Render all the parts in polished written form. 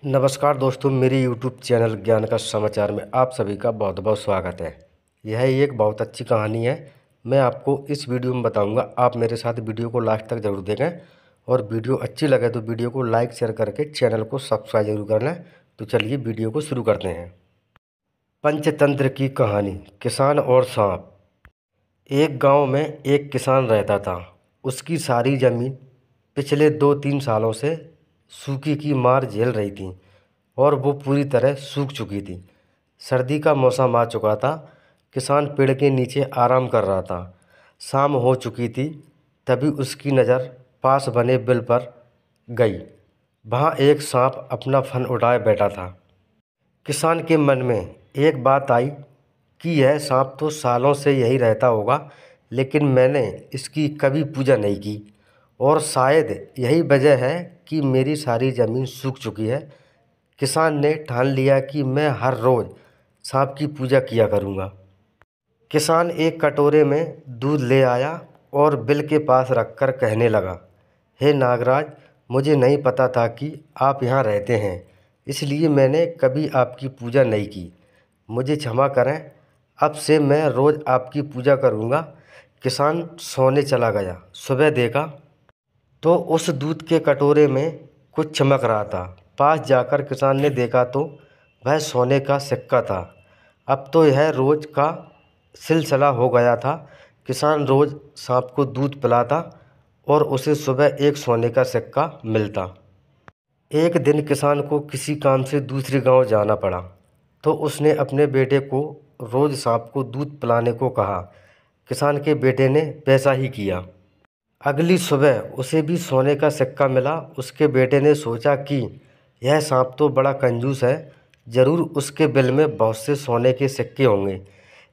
नमस्कार दोस्तों, मेरे YouTube चैनल ज्ञान का समाचार में आप सभी का बहुत बहुत स्वागत है। यह एक बहुत अच्छी कहानी है। मैं आपको इस वीडियो में बताऊंगा। आप मेरे साथ वीडियो को लास्ट तक जरूर देखें और वीडियो अच्छी लगे तो वीडियो को लाइक शेयर करके चैनल को सब्सक्राइब जरूर कर लें। तो चलिए वीडियो को शुरू करते हैं। पंचतंत्र की कहानी, किसान और सांप। एक गांव में एक किसान रहता था। उसकी सारी ज़मीन पिछले 2-3 सालों से सूखे की मार झेल रही थी और वो पूरी तरह सूख चुकी थी। सर्दी का मौसम आ चुका था। किसान पेड़ के नीचे आराम कर रहा था। शाम हो चुकी थी। तभी उसकी नज़र पास बने बिल पर गई। वहाँ एक सांप अपना फन उठाए बैठा था। किसान के मन में एक बात आई कि यह सांप तो सालों से यही रहता होगा, लेकिन मैंने इसकी कभी पूजा नहीं की और शायद यही वजह है कि मेरी सारी ज़मीन सूख चुकी है। किसान ने ठान लिया कि मैं हर रोज़ सांप की पूजा किया करूँगा। किसान एक कटोरे में दूध ले आया और बिल के पास रखकर कहने लगा, हे नागराज, मुझे नहीं पता था कि आप यहाँ रहते हैं, इसलिए मैंने कभी आपकी पूजा नहीं की। मुझे क्षमा करें, अब से मैं रोज़ आपकी पूजा करूँगा। किसान सोने चला गया। सुबह देखा तो उस दूध के कटोरे में कुछ चमक रहा था। पास जाकर किसान ने देखा तो वह सोने का सिक्का था। अब तो यह रोज़ का सिलसिला हो गया था। किसान रोज़ सांप को दूध पिलाता और उसे सुबह एक सोने का सिक्का मिलता। एक दिन किसान को किसी काम से दूसरे गांव जाना पड़ा, तो उसने अपने बेटे को रोज़ सांप को दूध पिलाने को कहा। किसान के बेटे ने वैसा ही किया। अगली सुबह उसे भी सोने का सिक्का मिला। उसके बेटे ने सोचा कि यह सांप तो बड़ा कंजूस है, ज़रूर उसके बिल में बहुत से सोने के सिक्के होंगे,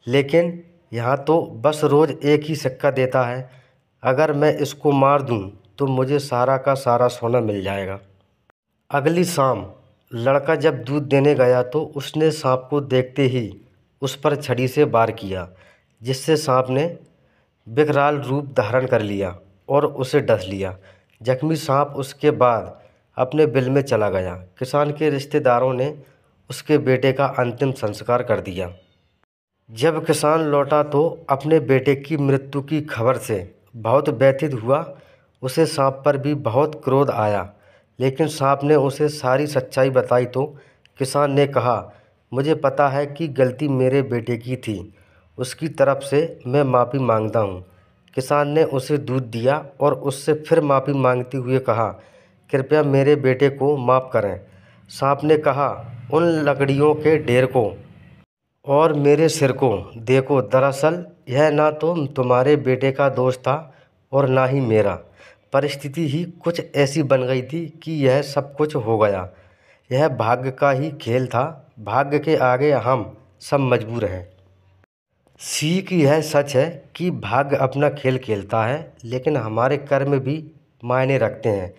लेकिन यहाँ तो बस रोज़ एक ही सिक्का देता है। अगर मैं इसको मार दूँ तो मुझे सारा का सारा सोना मिल जाएगा। अगली शाम लड़का जब दूध देने गया तो उसने सांप को देखते ही उस पर छड़ी से वार किया, जिससे सांप ने विकराल रूप धारण कर लिया और उसे डस लिया। जख्मी सांप उसके बाद अपने बिल में चला गया। किसान के रिश्तेदारों ने उसके बेटे का अंतिम संस्कार कर दिया। जब किसान लौटा तो अपने बेटे की मृत्यु की खबर से बहुत व्यथित हुआ। उसे सांप पर भी बहुत क्रोध आया, लेकिन सांप ने उसे सारी सच्चाई बताई तो किसान ने कहा, मुझे पता है कि गलती मेरे बेटे की थी, उसकी तरफ से मैं माफ़ी मांगता हूँ। किसान ने उसे दूध दिया और उससे फिर माफ़ी मांगते हुए कहा, कृपया मेरे बेटे को माफ़ करें। सांप ने कहा, उन लकड़ियों के ढेर को और मेरे सिर को देखो, दरअसल यह ना तो तुम्हारे बेटे का दोष था और ना ही मेरा। परिस्थिति ही कुछ ऐसी बन गई थी कि यह सब कुछ हो गया। यह भाग्य का ही खेल था। भाग्य के आगे हम सब मजबूर हैं। सीख यह सच है कि भाग्य अपना खेल खेलता है, लेकिन हमारे कर्म भी मायने रखते हैं।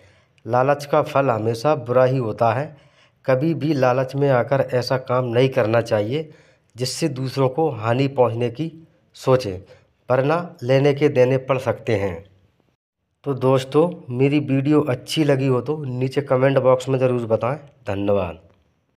लालच का फल हमेशा बुरा ही होता है। कभी भी लालच में आकर ऐसा काम नहीं करना चाहिए जिससे दूसरों को हानि पहुंचने की सोचें, वरना लेने के देने पड़ सकते हैं। तो दोस्तों, मेरी वीडियो अच्छी लगी हो तो नीचे कमेंट बॉक्स में ज़रूर बताएं। धन्यवाद।